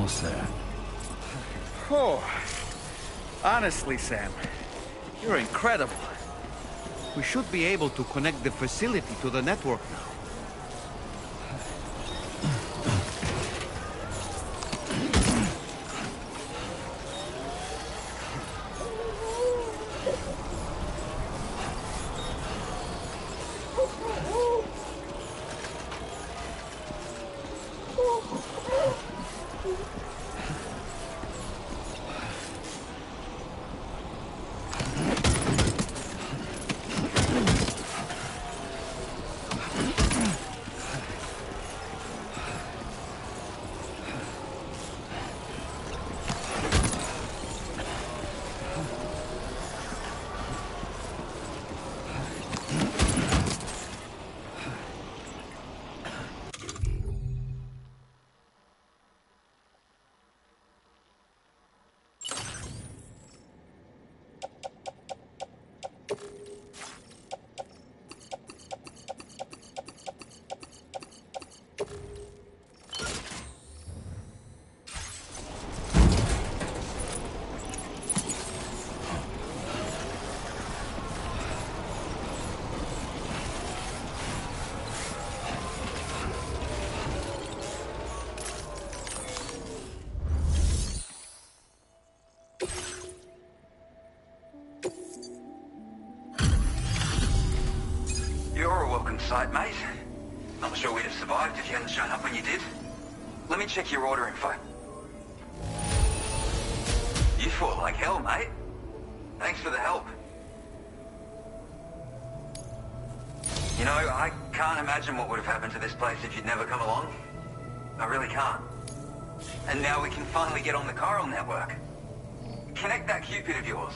almost there. Oh, honestly, Sam, you're incredible. We should be able to connect the facility to the network now. Sight, mate. Not sure we'd have survived if you hadn't shown up when you did. Let me check your order info. You fought like hell, mate. Thanks for the help. You know, I can't imagine what would have happened to this place if you'd never come along. I really can't. And now we can finally get on the chiral network. Connect that Cupid of yours.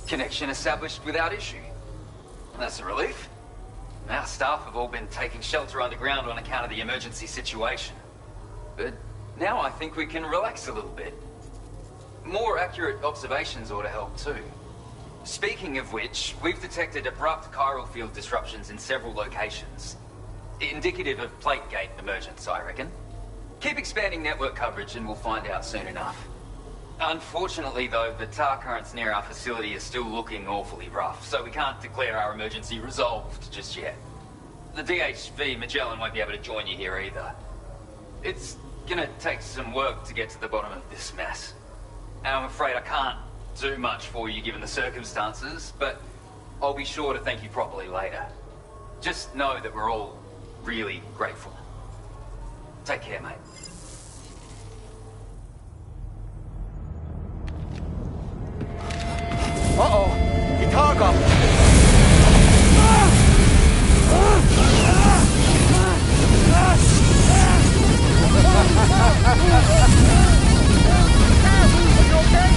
Connection established without issue. That's a relief. Our staff have all been taking shelter underground on account of the emergency situation. But now I think we can relax a little bit. More accurate observations ought to help too. Speaking of which, we've detected abrupt chiral field disruptions in several locations. Indicative of plate gate emergence, I reckon. Keep expanding network coverage and we'll find out soon enough. Unfortunately, though, the tar currents near our facility are still looking awfully rough, so we can't declare our emergency resolved just yet. The DHV Magellan won't be able to join you here either. It's gonna take some work to get to the bottom of this mess. And I'm afraid I can't do much for you given the circumstances, but I'll be sure to thank you properly later. Just know that we're all really grateful. Take care, mate. Uh-oh! Guitar up! Are you okay?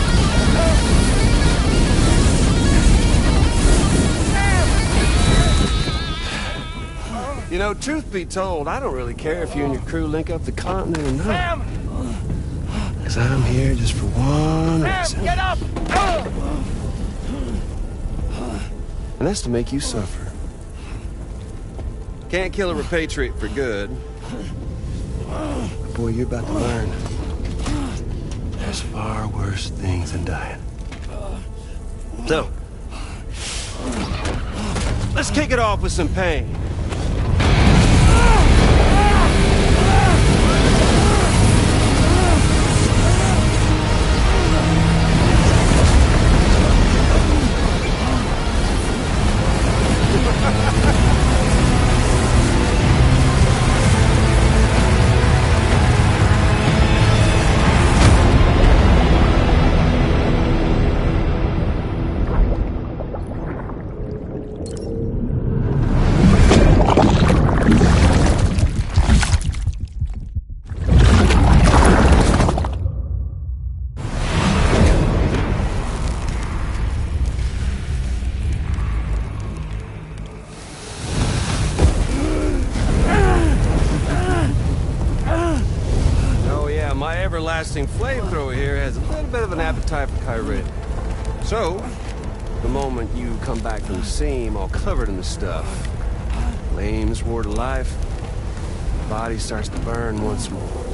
You know, truth be told, I don't really care if you and your crew link up the continent or not. Sam! Because I'm here just for one reason. Sam, get up! And that's to make you suffer. Can't kill a repatriate for good. But boy, you're about to learn. There's far worse things than dying. So, let's kick it off with some pain. blasting flamethrower here has a little bit of an appetite for Kyrie. So, the moment you come back from the scene all covered in the stuff, flames roar to life, the body starts to burn once more.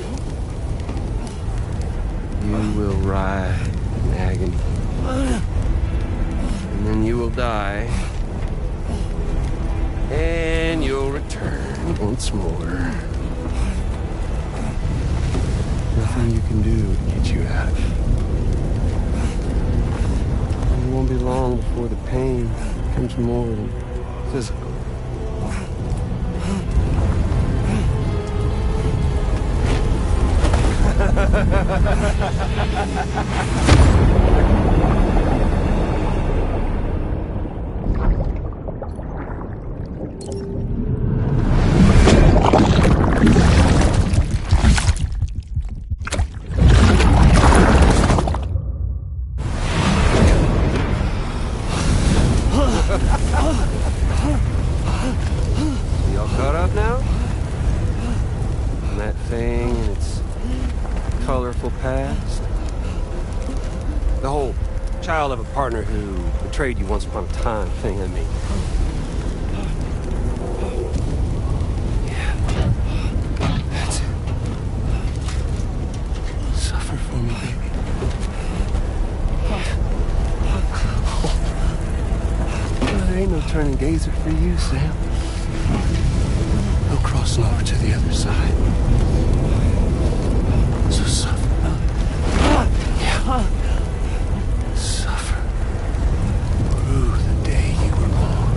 You will writhe in agony. And then you will die. And you'll return once more. Nothing you can do to get you out of it. It won't be long before the pain becomes more than physical. Y'all caught up now? And that thing and its colorful past? The whole child of a partner who betrayed you once upon a time thing, I mean. Yeah. That's it. Suffer for me, baby. There ain't no turning gazer for you, Sam. No crossing over to the other side. So suffer. Yeah. Suffer. Through the day you were born.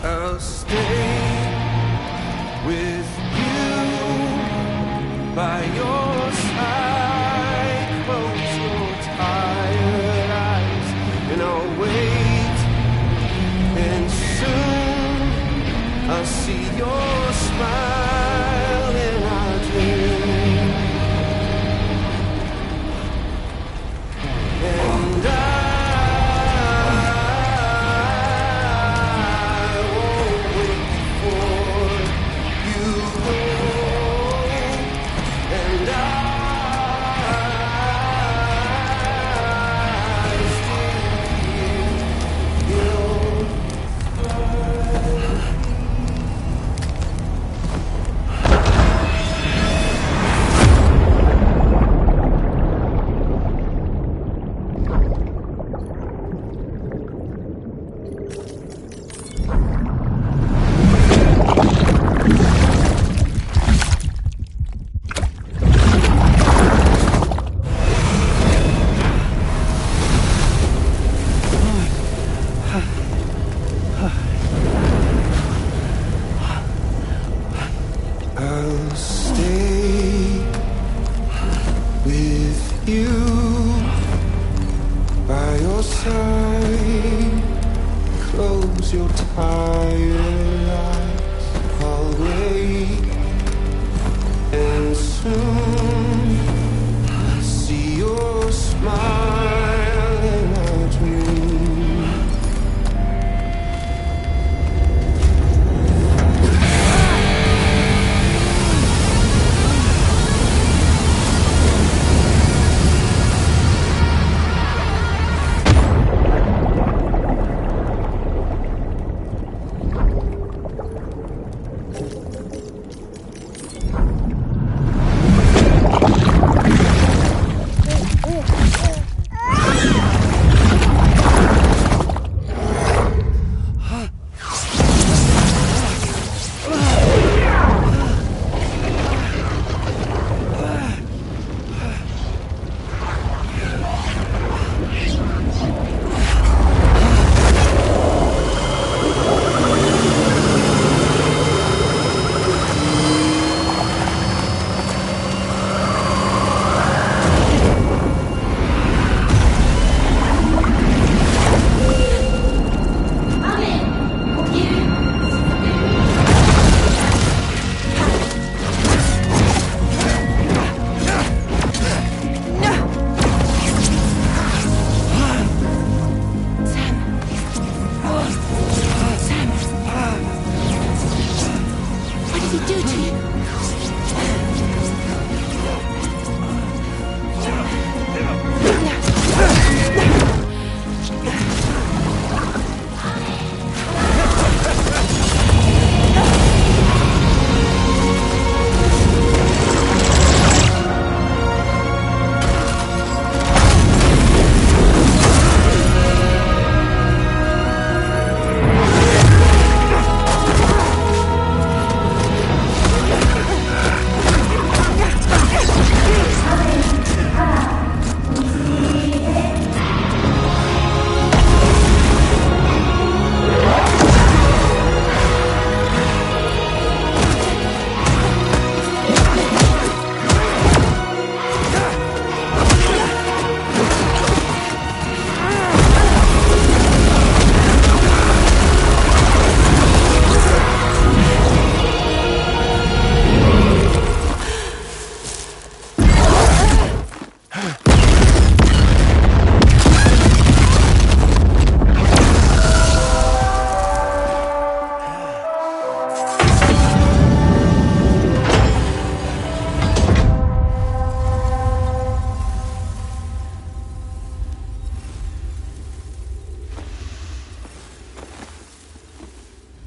I'll stay with you by your side. Close your tired eyes and I'll wait. And soon I'll see your smile in our dream. And I'll stay with you by your side. Close your tired eyes. I'll wait, and soon I'll see your smile in our dream.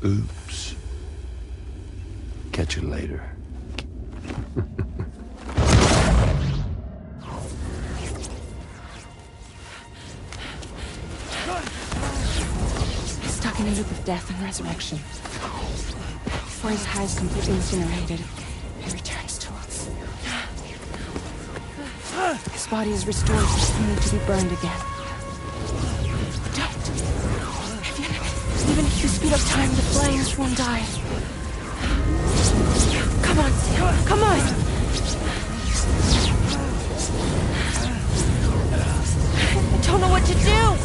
Oops. Catch you later. Stuck in a loop of death and resurrection. Before his high is completely incinerated, he returns to us. His body is restored, only to be burned again. Don't! Even if you speed up time, the flames won't die. Come on, Sam, come on! I don't know what to do!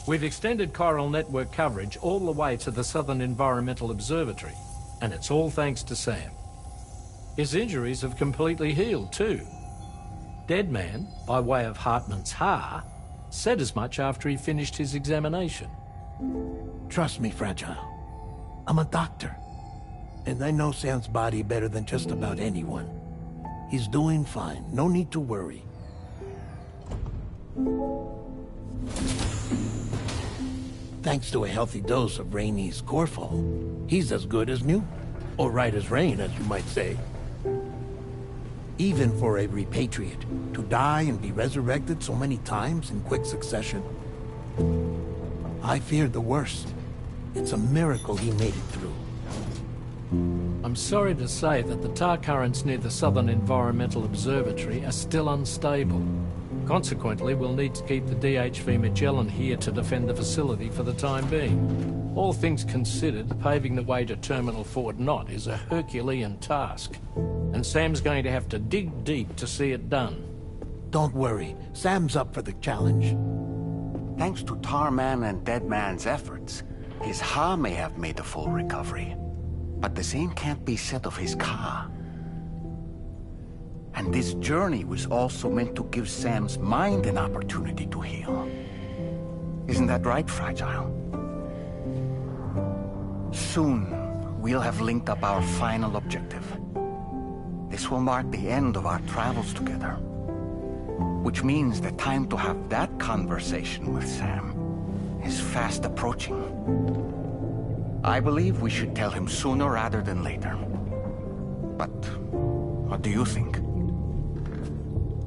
We've extended Chiral network coverage all the way to the Southern Environmental Observatory, and it's all thanks to Sam. His injuries have completely healed too. Deadman, by way of Hartman's Ha, said as much after he finished his examination. Trust me, Fragile. I'm a doctor, and I know Sam's body better than just about anyone. He's doing fine, no need to worry. Thanks to a healthy dose of Rainey's Corfol, he's as good as new. Or right as rain, as you might say. Even for a repatriate, to die and be resurrected so many times in quick succession. I feared the worst. It's a miracle he made it through. I'm sorry to say that the tar currents near the Southern Environmental Observatory are still unstable. Consequently, we'll need to keep the DHV Magellan here to defend the facility for the time being. All things considered, paving the way to Terminal Fort Knott is a Herculean task, and Sam's going to have to dig deep to see it done. Don't worry, Sam's up for the challenge. Thanks to Tarman and Deadman's efforts, his Ha may have made a full recovery. But the same can't be said of his Ka. And this journey was also meant to give Sam's mind an opportunity to heal. Isn't that right, Fragile? Soon, we'll have linked up our final objective. This will mark the end of our travels together. Which means the time to have that conversation with Sam is fast approaching. I believe we should tell him sooner rather than later. But what do you think?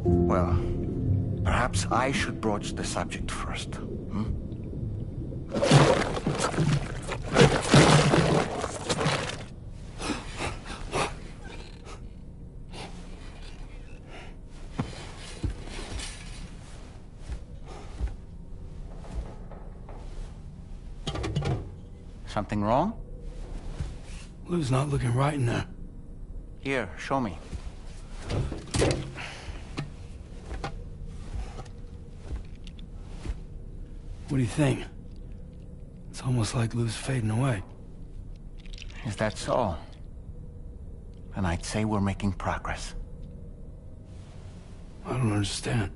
Well, perhaps I should broach the subject first. Something wrong? Lou's not looking right in there. Here, show me. What do you think? It's almost like Lou's fading away. Is that so? Then I'd say we're making progress. I don't understand.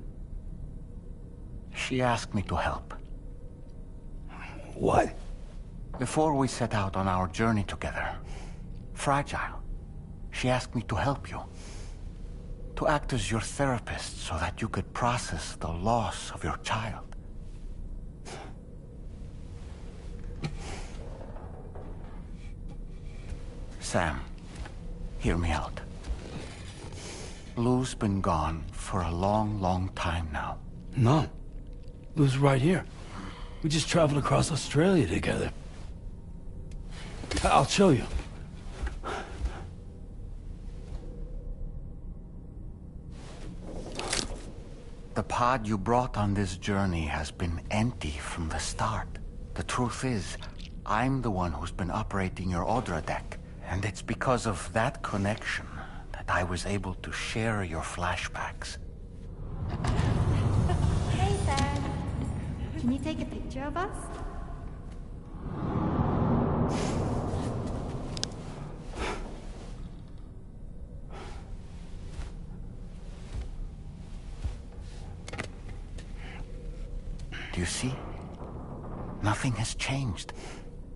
She asked me to help. What? Before we set out on our journey together, Fragile, she asked me to help you. To act as your therapist so that you could process the loss of your child. Sam, hear me out. Lou's been gone for a long, long time now. No. Lou's right here. We just traveled across Australia together. I'll show you. The pod you brought on this journey has been empty from the start. The truth is, I'm the one who's been operating your Audra deck. And it's because of that connection that I was able to share your flashbacks. Hey, Sam. Can you take a picture of us? Do you see? Nothing has changed.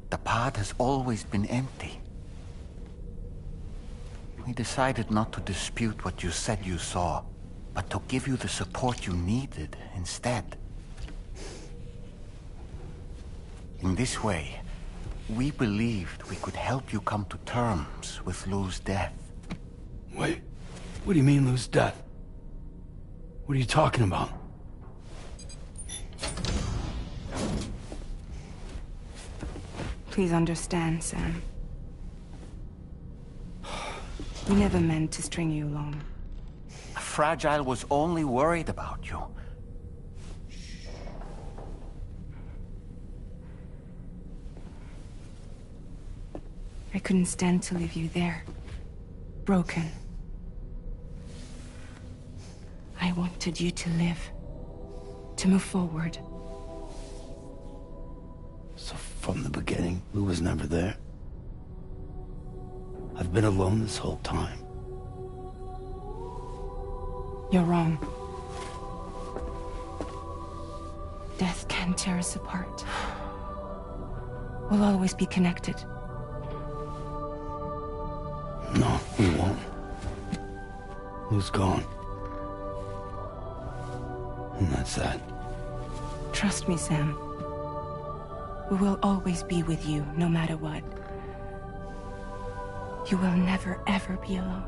The pod has always been empty. We decided not to dispute what you said you saw, but to give you the support you needed instead. In this way, we believed we could help you come to terms with Lou's death. Wait, what do you mean Lou's death? What are you talking about? Please understand, Sam. We never meant to string you along. Fragile was only worried about you. I couldn't stand to leave you there. Broken. I wanted you to live. To move forward. So from the beginning, Lou was never there? I've been alone this whole time. You're wrong. Death can tear us apart. We'll always be connected. No, we won't. Lou's gone. And that's that. Trust me, Sam. We will always be with you, no matter what. You will never, ever be alone.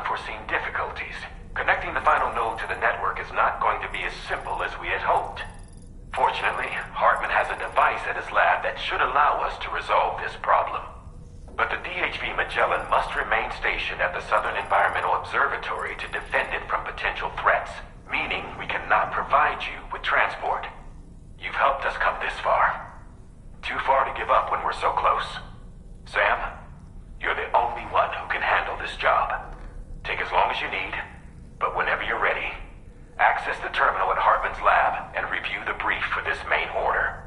unforeseen difficulties. Connecting the final node to the network is not going to be as simple as we had hoped. Fortunately, Hartman has a device at his lab that should allow us to resolve this problem. But the DHV Magellan must remain stationed at the Southern Environmental Observatory to defend it from potential threats, meaning we cannot provide you with transport. You've helped us come this far. Too far to give up when we're so close. Sam, you're the only one who can handle this job. Take as long as you need, but whenever you're ready, access the terminal at Hartman's lab and review the brief for this main order.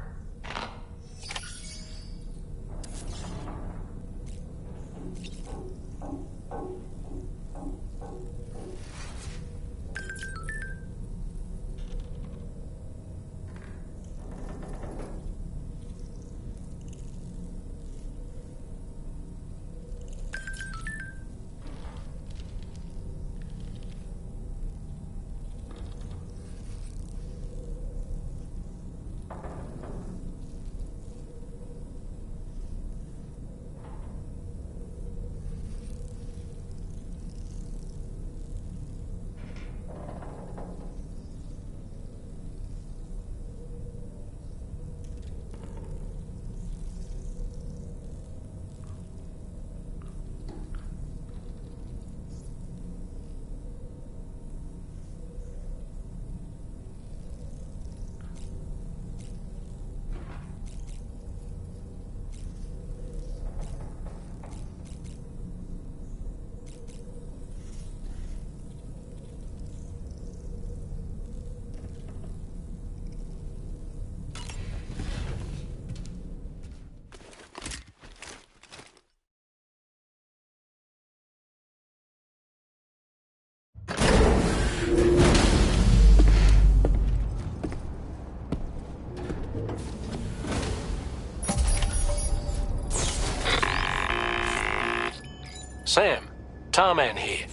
Sam, Tarman here.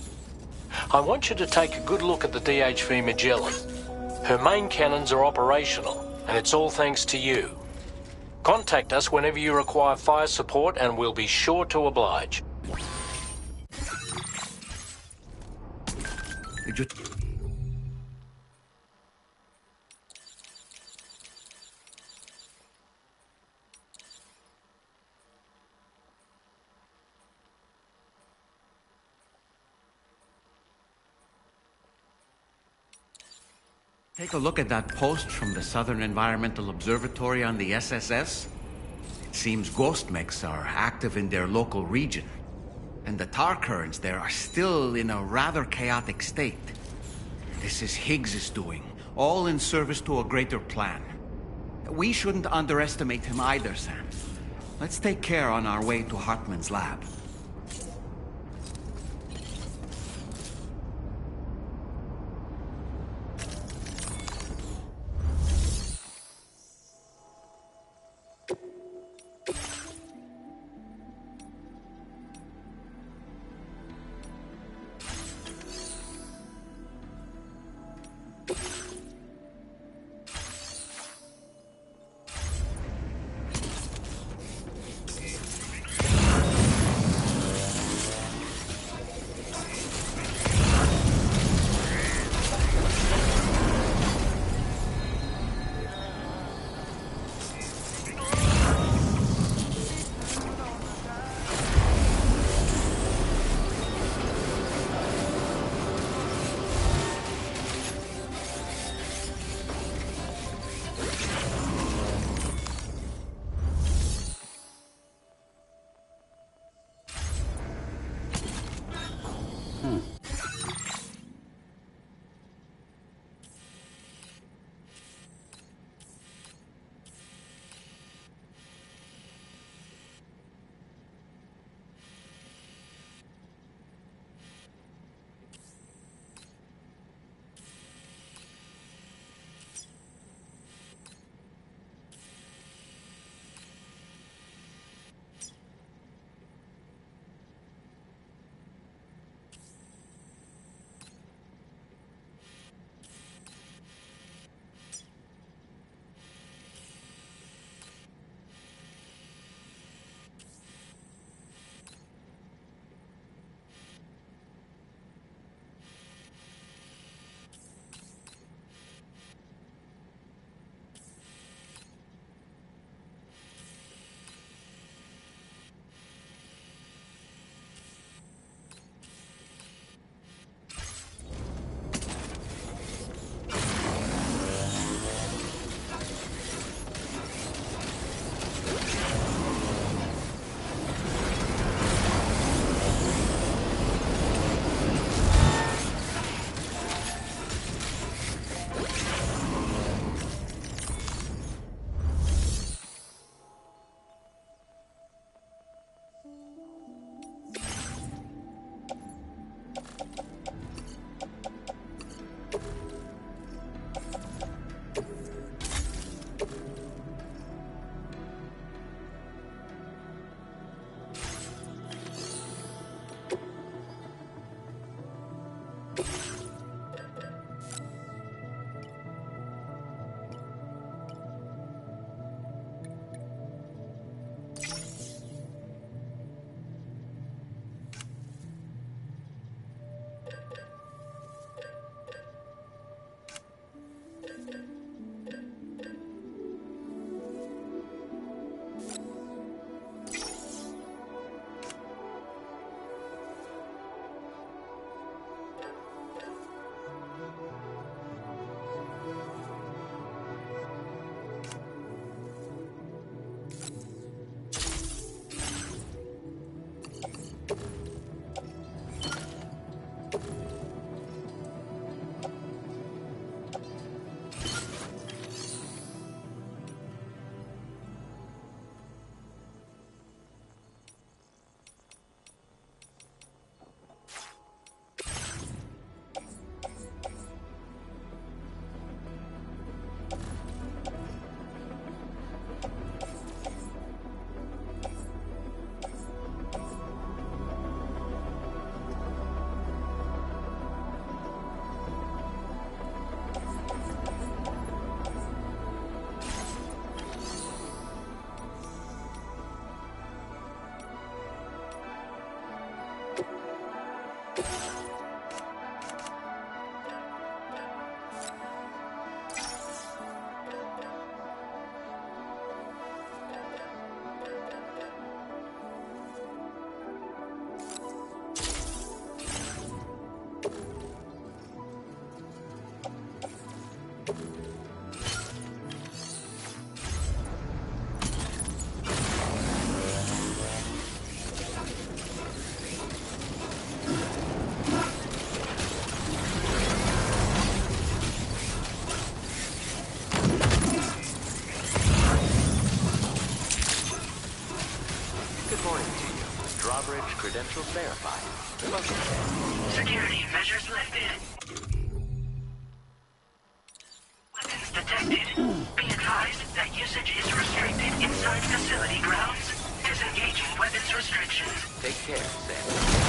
I want you to take a good look at the DHV Magellan. Her main cannons are operational, and it's all thanks to you. Contact us whenever you require fire support, and we'll be sure to oblige. Take a look at that post from the Southern Environmental Observatory on the SSS. It seems ghost mechs are active in their local region, and the tar currents there are still in a rather chaotic state. This is Higgs' doing, all in service to a greater plan. We shouldn't underestimate him either, Sam. Let's take care on our way to Hartman's lab. Drawbridge credentials verified. Promotion. Security measures lifted. Weapons detected. Be advised that usage is restricted inside facility grounds. Disengaging weapons restrictions. Take care, Sam.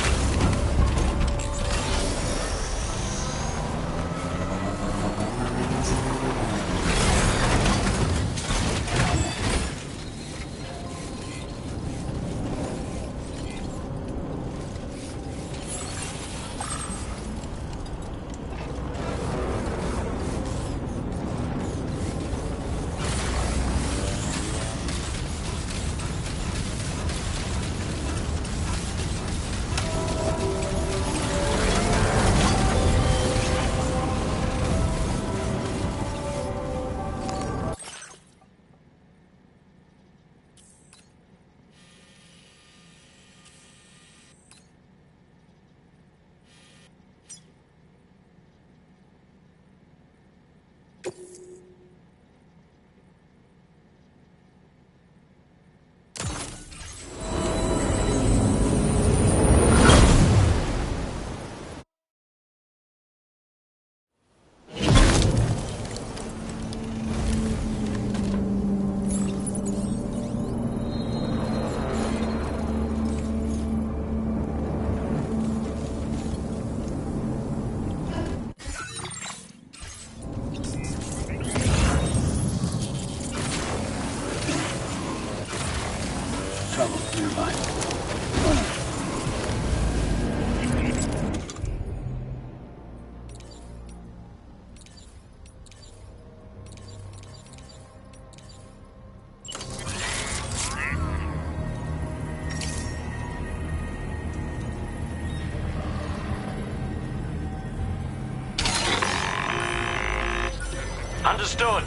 Understood.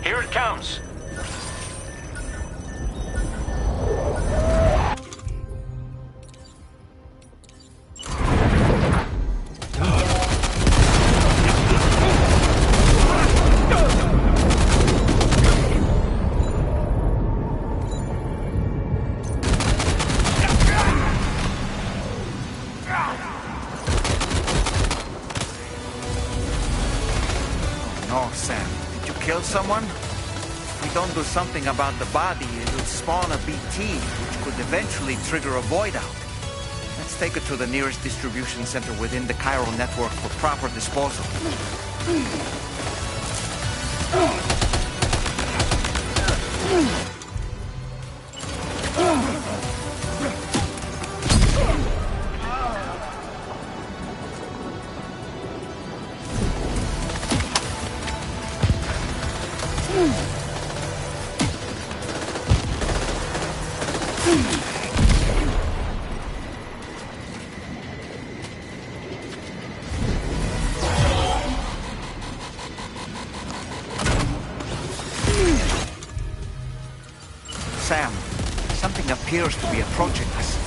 Here it comes. No, Sam. Did you kill someone? If we don't do something about the body, it will spawn a BT, which could eventually trigger a void out. Let's take it to the nearest distribution center within the Chiral network for proper disposal. Sam, something appears to be approaching us.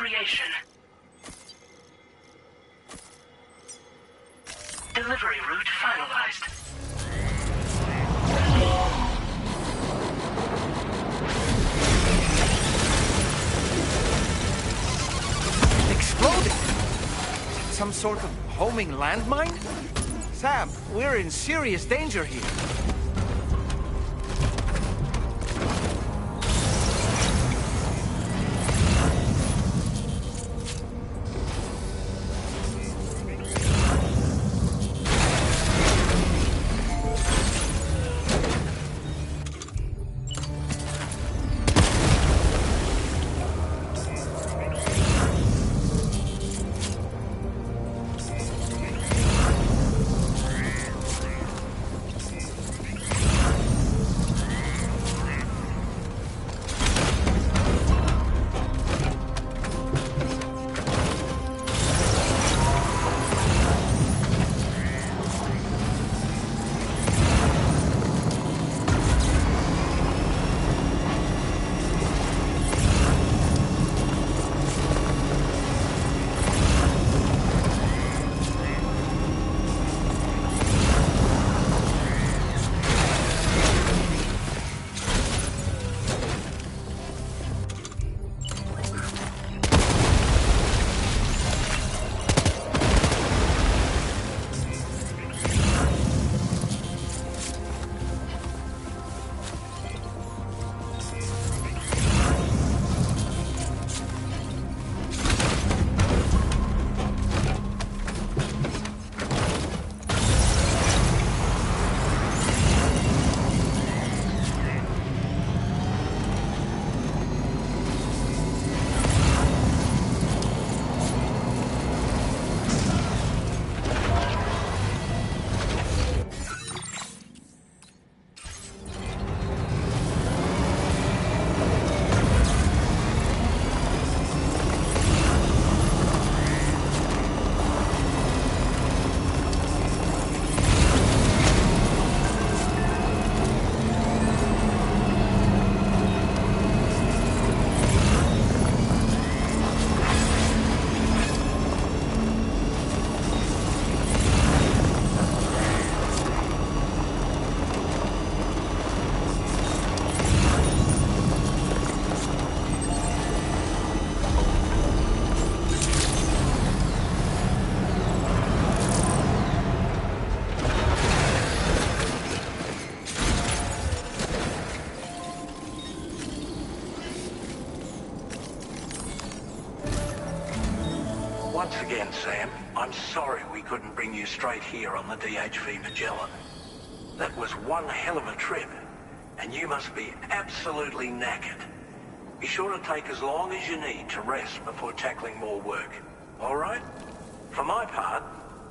creation. Delivery route finalized. Exploded! Some sort of homing landmine? Sam, we're in serious danger here. Once again, Sam, I'm sorry we couldn't bring you straight here on the DHV Magellan. That was one hell of a trip, and you must be absolutely knackered. Be sure to take as long as you need to rest before tackling more work. All right? For my part,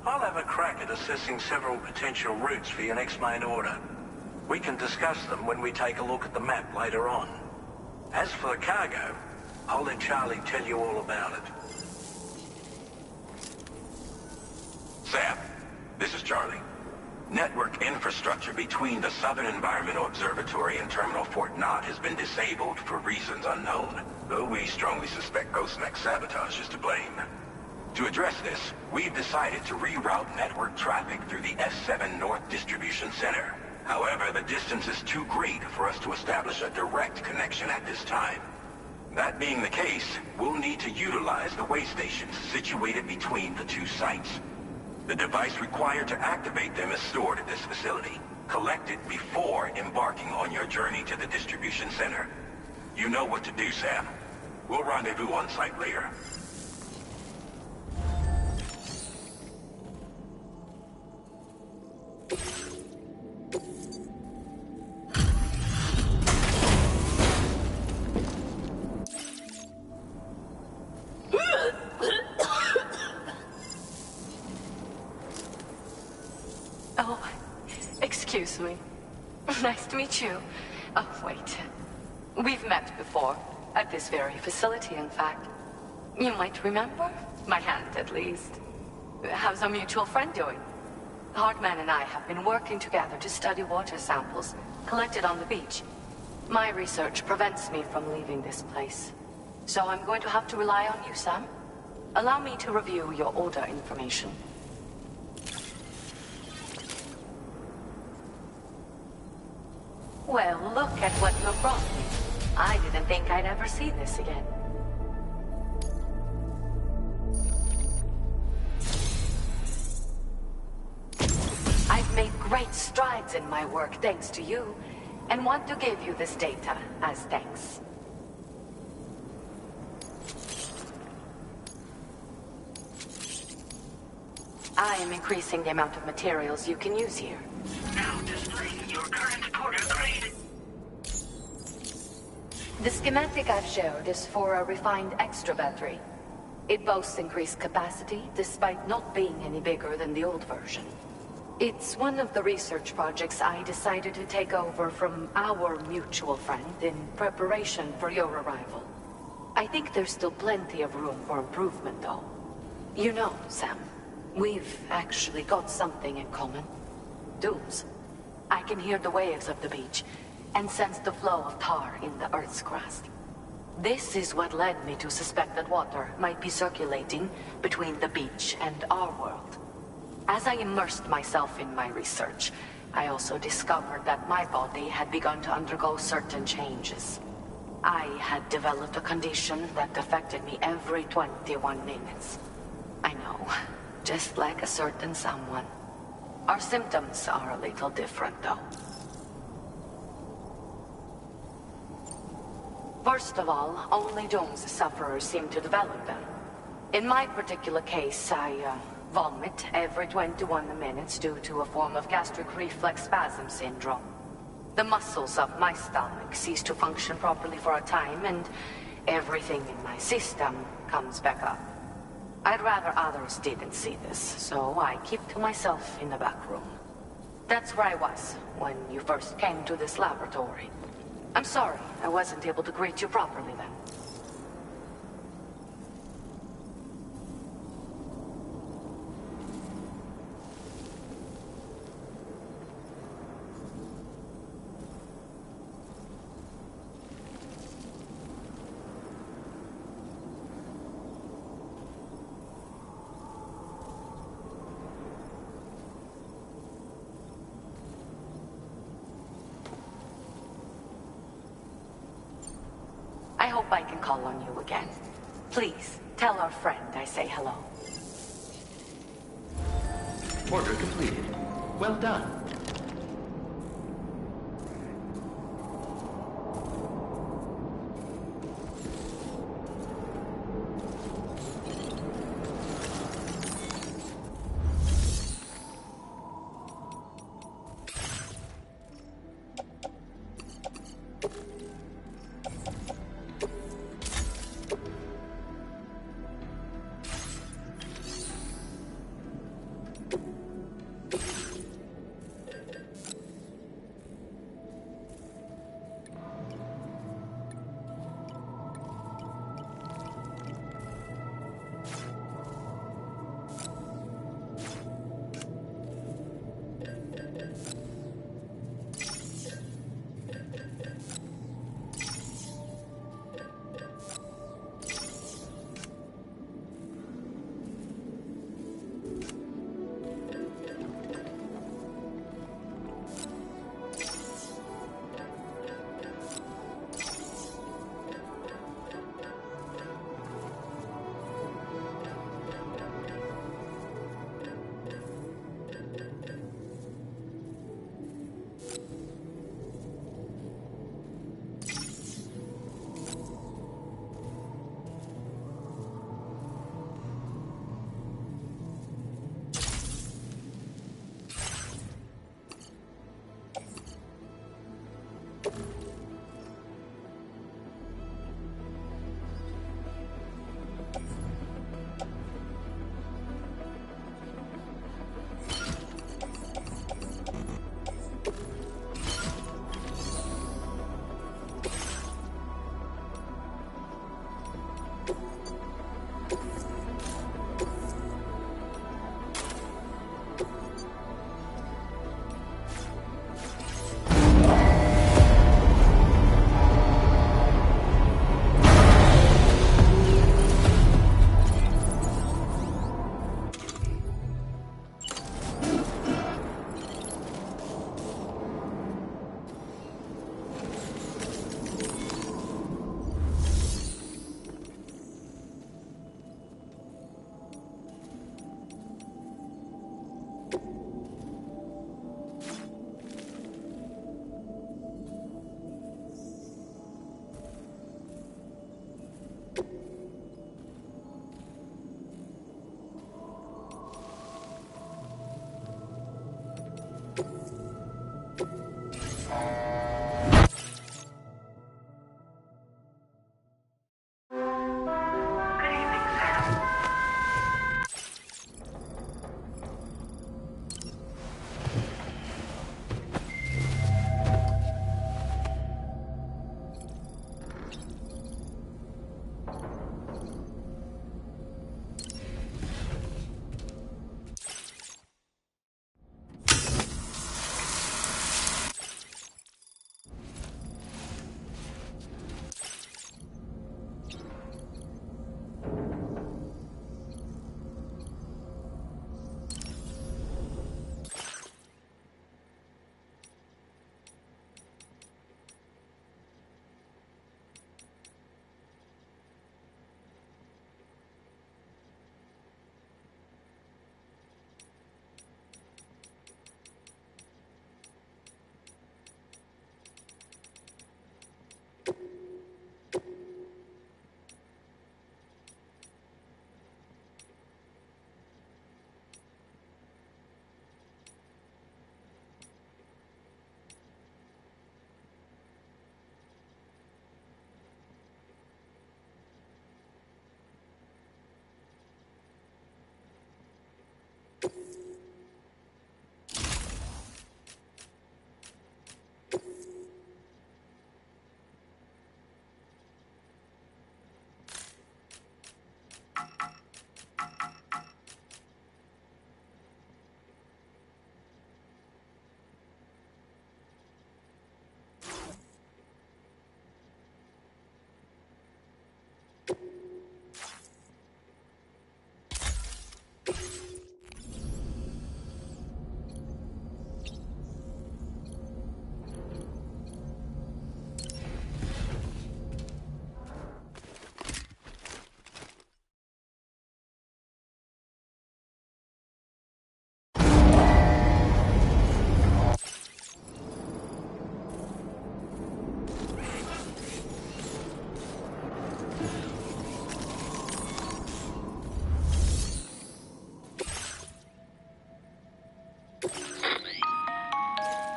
I'll have a crack at assessing several potential routes for your next main order. We can discuss them when we take a look at the map later on. As for the cargo, I'll let Charlie tell you all about it. Sam, this is Charlie. Network infrastructure between the Southern Environmental Observatory and Terminal Fort Knott has been disabled for reasons unknown, though we strongly suspect Ghostmech's sabotage is to blame. To address this, we've decided to reroute network traffic through the S7 North Distribution Center. However, the distance is too great for us to establish a direct connection at this time. That being the case, we'll need to utilize the way stations situated between the two sites. The device required to activate them is stored at this facility. Collect it before embarking on your journey to the distribution center. You know what to do, Sam. We'll rendezvous on site later. Oh, excuse me. Nice to meet you. Oh, wait. We've met before. At this very facility, in fact. You might remember? My hand, at least. How's our mutual friend doing? Hartman and I have been working together to study water samples collected on the beach. My research prevents me from leaving this place. So I'm going to have to rely on you, Sam. Allow me to review your order information. Well, look at what you brought me. I didn't think I'd ever see this again. I've made great strides in my work thanks to you, and want to give you this data as thanks. I am increasing the amount of materials you can use here. Now displaying your current Porter grade. The schematic I've showed is for a refined extra battery. It boasts increased capacity, despite not being any bigger than the old version. It's one of the research projects I decided to take over from our mutual friend in preparation for your arrival. I think there's still plenty of room for improvement, though. You know, Sam, we've actually got something in common. Dunes. I can hear the waves of the beach, and sense the flow of tar in the Earth's crust. This is what led me to suspect that water might be circulating between the beach and our world. As I immersed myself in my research, I also discovered that my body had begun to undergo certain changes. I had developed a condition that affected me every 21 minutes. I know, just like a certain someone. Our symptoms are a little different, though. First of all, only Doom's sufferers seem to develop them. In my particular case, I vomit every 21 minutes due to a form of gastric reflex spasm syndrome. The muscles of my stomach cease to function properly for a time, and everything in my system comes back up. I'd rather others didn't see this, so I keep to myself in the back room. That's where I was when you first came to this laboratory. I'm sorry I wasn't able to greet you properly then. I hope I can call on you again. Please, tell our friend I say hello. Order completed. Well done.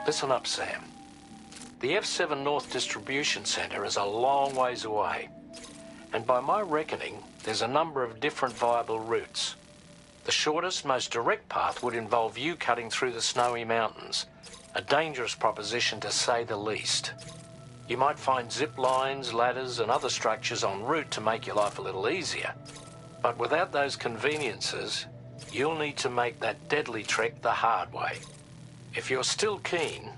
Listen up, Sam. The F7 North Distribution Centre is a long ways away, and by my reckoning, there's a number of different viable routes. The shortest, most direct path would involve you cutting through the snowy mountains, a dangerous proposition to say the least. You might find zip lines, ladders and other structures en route to make your life a little easier, but without those conveniences, you'll need to make that deadly trek the hard way. If you're still keen,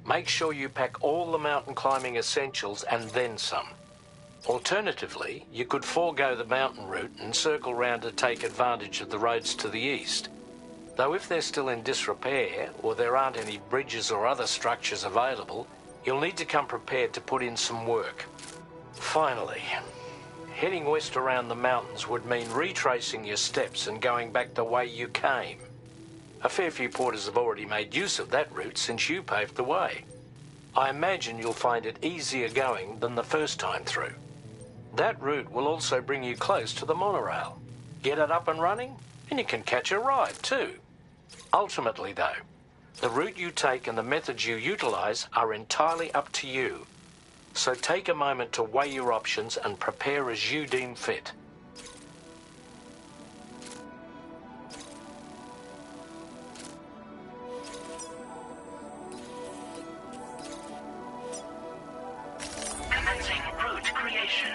make sure you pack all the mountain climbing essentials and then some. Alternatively, you could forego the mountain route and circle round to take advantage of the roads to the east. Though if they're still in disrepair, or there aren't any bridges or other structures available, you'll need to come prepared to put in some work. Finally, heading west around the mountains would mean retracing your steps and going back the way you came. A fair few porters have already made use of that route since you paved the way. I imagine you'll find it easier going than the first time through. That route will also bring you close to the monorail. Get it up and running, and you can catch a ride too. Ultimately though, the route you take and the methods you utilise are entirely up to you. So take a moment to weigh your options and prepare as you deem fit. Commencing route creation.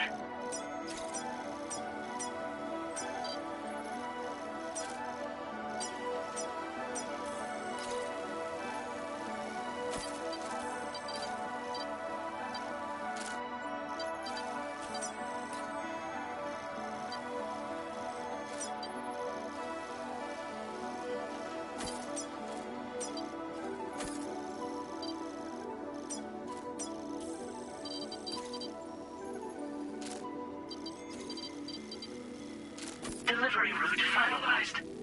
Delivery route finalized.